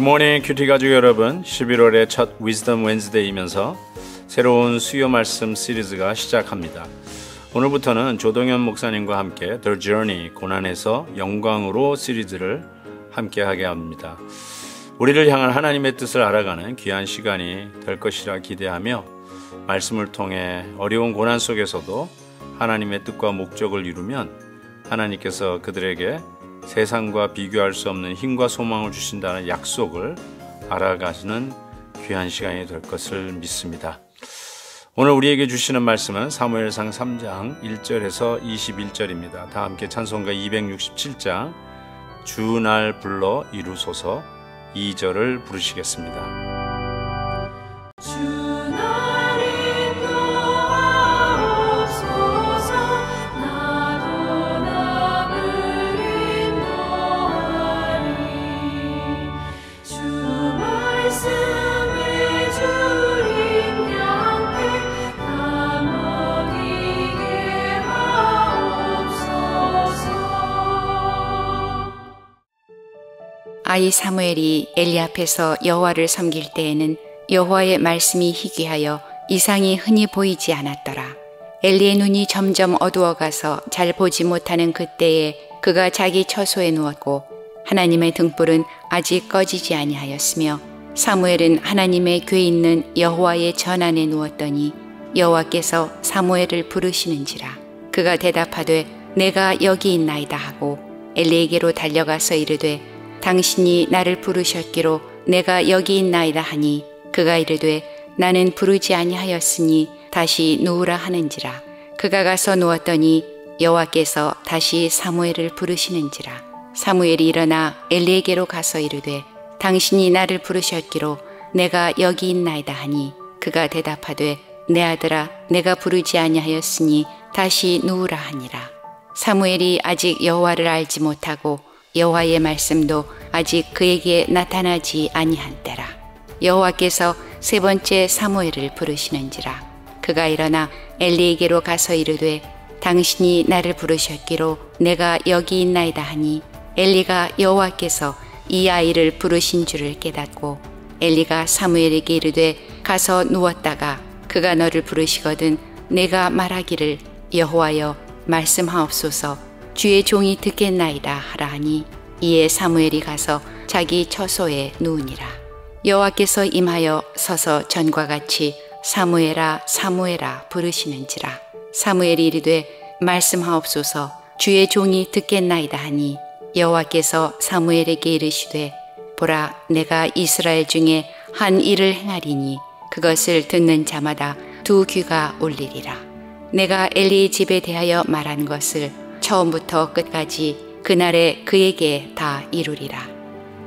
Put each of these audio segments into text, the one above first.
굿모닝 큐티 가족 여러분, 11월의 첫 위즈덤 웬즈데이이면서 새로운 수요 말씀 시리즈가 시작합니다. 오늘부터는 조동현 목사님과 함께 The Journey, 고난에서 영광으로 시리즈를 함께 하게 합니다. 우리를 향한 하나님의 뜻을 알아가는 귀한 시간이 될 것이라 기대하며 말씀을 통해 어려운 고난 속에서도 하나님의 뜻과 목적을 이루면 하나님께서 그들에게 세상과 비교할 수 없는 힘과 소망을 주신다는 약속을 알아가시는 귀한 시간이 될 것을 믿습니다. 오늘 우리에게 주시는 말씀은 사무엘상 3장 1절에서 21절입니다. 다 함께 찬송가 267장 주 날 불러 이루소서 2절을 부르시겠습니다. 아이 사무엘이 엘리 앞에서 여호와를 섬길 때에는 여호와의 말씀이 희귀하여 이상이 흔히 보이지 않았더라. 엘리의 눈이 점점 어두워가서 잘 보지 못하는 그때에 그가 자기 처소에 누웠고 하나님의 등불은 아직 꺼지지 아니하였으며 사무엘은 하나님의 궤 있는 여호와의 전 안에 누웠더니 여호와께서 사무엘을 부르시는지라. 그가 대답하되 내가 여기 있나이다 하고 엘리에게로 달려가서 이르되 당신이 나를 부르셨기로 내가 여기 있나이다 하니 그가 이르되 나는 부르지 아니하였으니 다시 누우라 하는지라. 그가 가서 누웠더니 여호와께서 다시 사무엘을 부르시는지라. 사무엘이 일어나 엘리에게로 가서 이르되 당신이 나를 부르셨기로 내가 여기 있나이다 하니 그가 대답하되 내 아들아 내가 부르지 아니하였으니 다시 누우라 하니라. 사무엘이 아직 여호와를 알지 못하고 여호와의 말씀도 아직 그에게 나타나지 아니한 때라. 여호와께서 세 번째 사무엘을 부르시는지라. 그가 일어나 엘리에게로 가서 이르되 당신이 나를 부르셨기로 내가 여기 있나이다 하니 엘리가 여호와께서 이 아이를 부르신 줄을 깨닫고 엘리가 사무엘에게 이르되 가서 누웠다가 그가 너를 부르시거든 내가 말하기를 여호와여 말씀하옵소서 주의 종이 듣겠나이다 하라 하니 이에 사무엘이 가서 자기 처소에 누우니라. 여호와께서 임하여 서서 전과 같이 사무엘아 사무엘아 부르시는지라. 사무엘이 이르되 말씀하옵소서 주의 종이 듣겠나이다 하니 여호와께서 사무엘에게 이르시되 보라 내가 이스라엘 중에 한 일을 행하리니 그것을 듣는 자마다 두 귀가 울리리라. 내가 엘리의 집에 대하여 말한 것을 처음부터 끝까지 그날에 그에게 다 이루리라.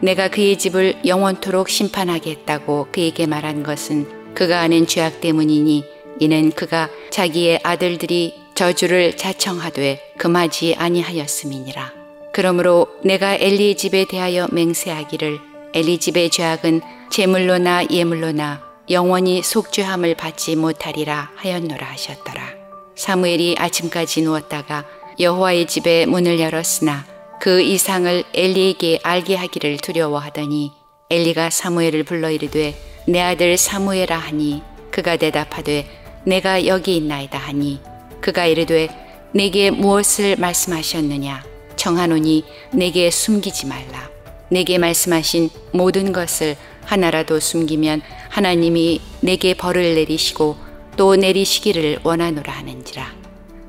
내가 그의 집을 영원토록 심판하겠다고 그에게 말한 것은 그가 아는 죄악 때문이니 이는 그가 자기의 아들들이 저주를 자청하되 금하지 아니하였음이니라. 그러므로 내가 엘리의 집에 대하여 맹세하기를 엘리 집의 죄악은 제물로나 예물로나 영원히 속죄함을 받지 못하리라 하였노라 하셨더라. 사무엘이 아침까지 누웠다가 여호와의 집에 문을 열었으나 그 이상을 엘리에게 알게 하기를 두려워하더니 엘리가 사무엘을 불러 이르되 내 아들 사무엘아 하니 그가 대답하되 내가 여기 있나이다 하니 그가 이르되 내게 무엇을 말씀하셨느냐 청하노니 내게 숨기지 말라. 내게 말씀하신 모든 것을 하나라도 숨기면 하나님이 내게 벌을 내리시고 또 내리시기를 원하노라 하는지라.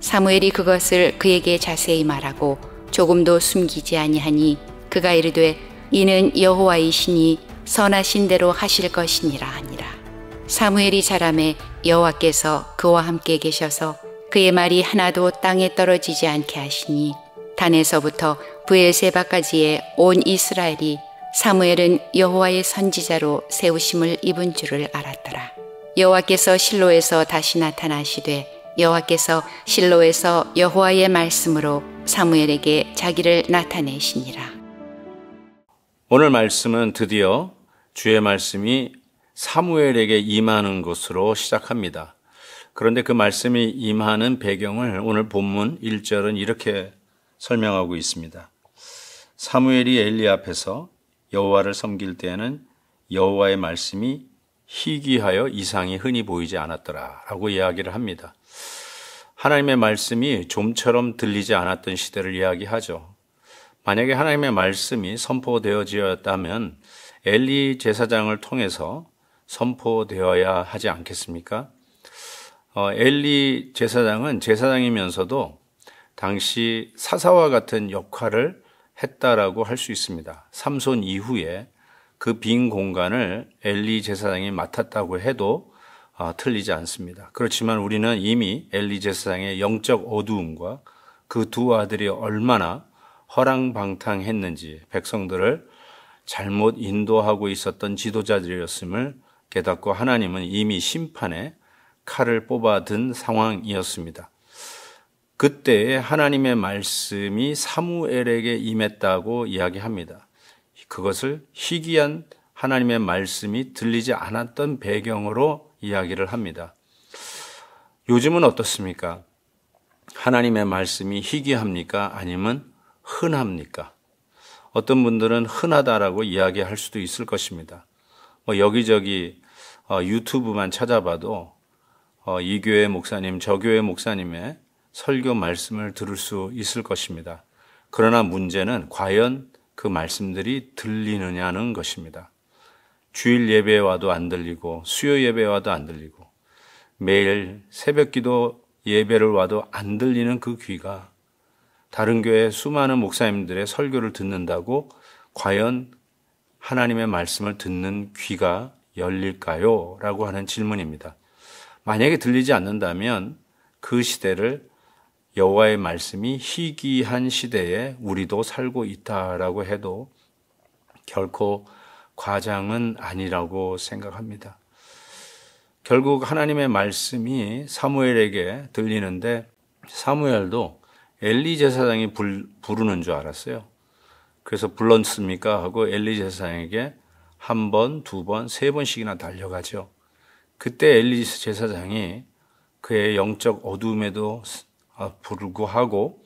사무엘이 그것을 그에게 자세히 말하고 조금도 숨기지 아니하니 그가 이르되 이는 여호와이시니 선하신 대로 하실 것이니라 하니라. 사무엘이 자라매 여호와께서 그와 함께 계셔서 그의 말이 하나도 땅에 떨어지지 않게 하시니 단에서부터 브엘세바까지의 온 이스라엘이 사무엘은 여호와의 선지자로 세우심을 입은 줄을 알았더라. 여호와께서 실로에서 다시 나타나시되 여호와께서 실로에서 여호와의 말씀으로 사무엘에게 자기를 나타내시니라. 오늘 말씀은 드디어 주의 말씀이 사무엘에게 임하는 것으로 시작합니다. 그런데 그 말씀이 임하는 배경을 오늘 본문 1절은 이렇게 설명하고 있습니다. 사무엘이 엘리 앞에서 여호와를 섬길 때에는 여호와의 말씀이 희귀하여 이상이 흔히 보이지 않았더라 라고 이야기를 합니다. 하나님의 말씀이 좀처럼 들리지 않았던 시대를 이야기하죠. 만약에 하나님의 말씀이 선포되어졌다면 엘리 제사장을 통해서 선포되어야 하지 않겠습니까? 엘리 제사장은 제사장이면서도 당시 사사와 같은 역할을 했다라고 할 수 있습니다. 삼손 이후에 그 빈 공간을 엘리 제사장이 맡았다고 해도 틀리지 않습니다. 그렇지만 우리는 이미 엘리 제사장의 영적 어두움과 그 두 아들이 얼마나 허랑방탕했는지 백성들을 잘못 인도하고 있었던 지도자들이었음을 깨닫고 하나님은 이미 심판에 칼을 뽑아든 상황이었습니다. 그때에 하나님의 말씀이 사무엘에게 임했다고 이야기합니다. 그것을 희귀한 하나님의 말씀이 들리지 않았던 배경으로 이야기를 합니다. 요즘은 어떻습니까? 하나님의 말씀이 희귀합니까? 아니면 흔합니까? 어떤 분들은 흔하다라고 이야기할 수도 있을 것입니다. 여기저기 유튜브만 찾아봐도 이 교회 목사님, 저 교회 목사님의 설교 말씀을 들을 수 있을 것입니다. 그러나 문제는 과연 그 말씀들이 들리느냐는 것입니다. 주일 예배에 와도 안 들리고 수요 예배에 와도 안 들리고 매일 새벽기도 예배를 와도 안 들리는 그 귀가 다른 교회 수많은 목사님들의 설교를 듣는다고 과연 하나님의 말씀을 듣는 귀가 열릴까요? 라고 하는 질문입니다. 만약에 들리지 않는다면 그 시대를 여호와의 말씀이 희귀한 시대에 우리도 살고 있다라고 해도 결코 과장은 아니라고 생각합니다. 결국 하나님의 말씀이 사무엘에게 들리는데 사무엘도 엘리 제사장이 부르는 줄 알았어요. 그래서 불렀습니까? 하고 엘리 제사장에게 한 번, 두 번, 세 번씩이나 달려가죠. 그때 엘리 제사장이 그의 영적 어두움에도 불구하고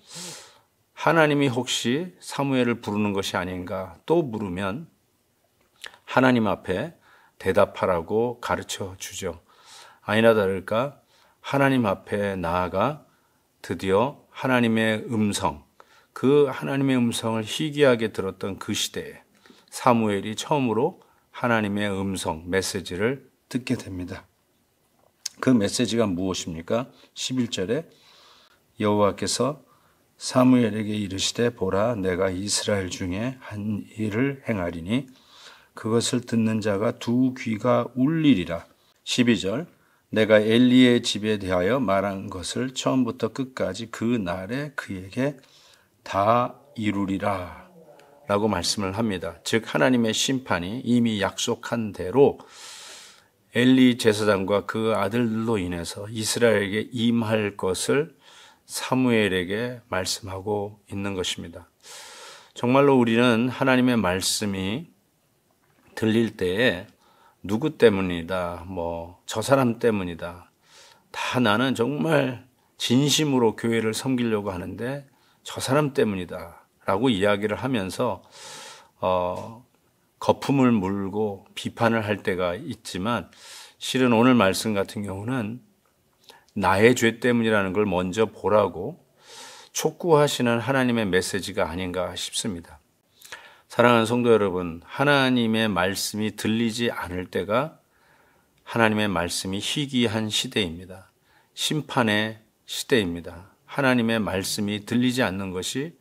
하나님이 혹시 사무엘을 부르는 것이 아닌가 또 물으면 하나님 앞에 대답하라고 가르쳐 주죠. 아니나 다를까 하나님 앞에 나아가 드디어 하나님의 음성, 그 하나님의 음성을 희귀하게 들었던 그 시대에 사무엘이 처음으로 하나님의 음성, 메시지를 듣게 됩니다. 그 메시지가 무엇입니까? 11절에 여호와께서 사무엘에게 이르시되 보라 내가 이스라엘 중에 한 일을 행하리니 그것을 듣는 자가 두 귀가 울리리라. 12절 내가 엘리의 집에 대하여 말한 것을 처음부터 끝까지 그 날에 그에게 다 이루리라 라고 말씀을 합니다. 즉 하나님의 심판이 이미 약속한 대로 엘리 제사장과 그 아들들로 인해서 이스라엘에게 임할 것을 사무엘에게 말씀하고 있는 것입니다. 정말로 우리는 하나님의 말씀이 들릴 때에 누구 때문이다, 저 사람 때문이다. 다 나는 정말 진심으로 교회를 섬기려고 하는데 저 사람 때문이다 라고 이야기를 하면서 거품을 물고 비판을 할 때가 있지만 실은 오늘 말씀 같은 경우는 나의 죄 때문이라는 걸 먼저 보라고 촉구하시는 하나님의 메시지가 아닌가 싶습니다. 사랑하는 성도 여러분, 하나님의 말씀이 들리지 않을 때가 하나님의 말씀이 희귀한 시대입니다. 심판의 시대입니다. 하나님의 말씀이 들리지 않는 것이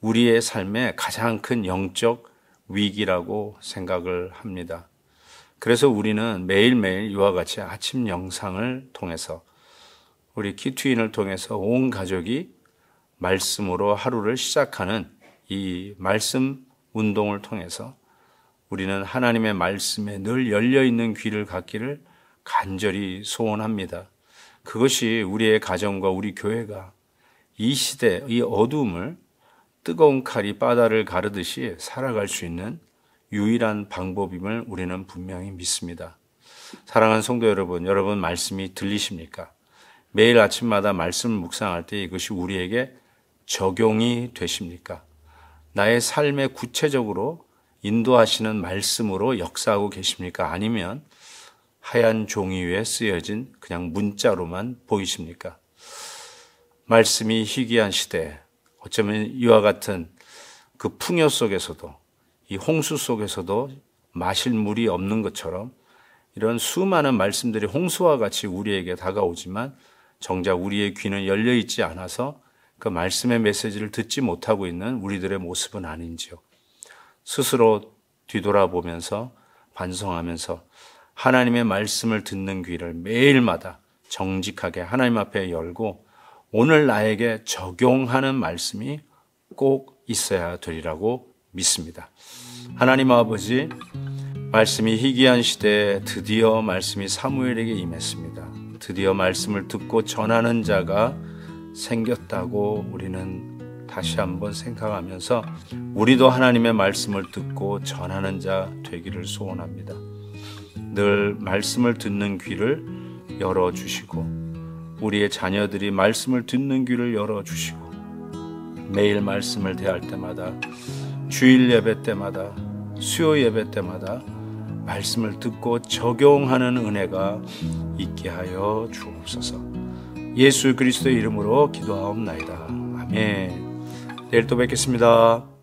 우리의 삶의 가장 큰 영적 위기라고 생각을 합니다. 그래서 우리는 매일매일 이와 같이 아침 영상을 통해서 우리 키트윈을 통해서 온 가족이 말씀으로 하루를 시작하는 이 말씀 운동을 통해서 우리는 하나님의 말씀에 늘 열려있는 귀를 갖기를 간절히 소원합니다. 그것이 우리의 가정과 우리 교회가 이 시대, 이 어두움을 뜨거운 칼이 바다를 가르듯이 살아갈 수 있는 유일한 방법임을 우리는 분명히 믿습니다. 사랑하는 성도 여러분, 여러분 말씀이 들리십니까? 매일 아침마다 말씀을 묵상할 때 이것이 우리에게 적용이 되십니까? 나의 삶에 구체적으로 인도하시는 말씀으로 역사하고 계십니까? 아니면 하얀 종이 위에 쓰여진 그냥 문자로만 보이십니까? 말씀이 희귀한 시대에 어쩌면 이와 같은 그 풍요 속에서도, 이 홍수 속에서도 마실 물이 없는 것처럼 이런 수많은 말씀들이 홍수와 같이 우리에게 다가오지만 정작 우리의 귀는 열려 있지 않아서 그 말씀의 메시지를 듣지 못하고 있는 우리들의 모습은 아닌지요. 스스로 뒤돌아보면서 반성하면서 하나님의 말씀을 듣는 귀를 매일마다 정직하게 하나님 앞에 열고 오늘 나에게 적용하는 말씀이 꼭 있어야 되리라고 믿습니다. 하나님 아버지, 말씀이 희귀한 시대에 드디어 말씀이 사무엘에게 임했습니다. 드디어 말씀을 듣고 전하는 자가 생겼다고 우리는 다시 한번 생각하면서 우리도 하나님의 말씀을 듣고 전하는 자 되기를 소원합니다. 늘 말씀을 듣는 귀를 열어주시고 우리의 자녀들이 말씀을 듣는 귀를 열어주시고 매일 말씀을 대할 때마다 주일 예배 때마다 수요 예배 때마다 말씀을 듣고 적용하는 은혜가 있게 하여 주옵소서. 예수 그리스도의 이름으로 기도하옵나이다. 아멘. 내일 또 뵙겠습니다.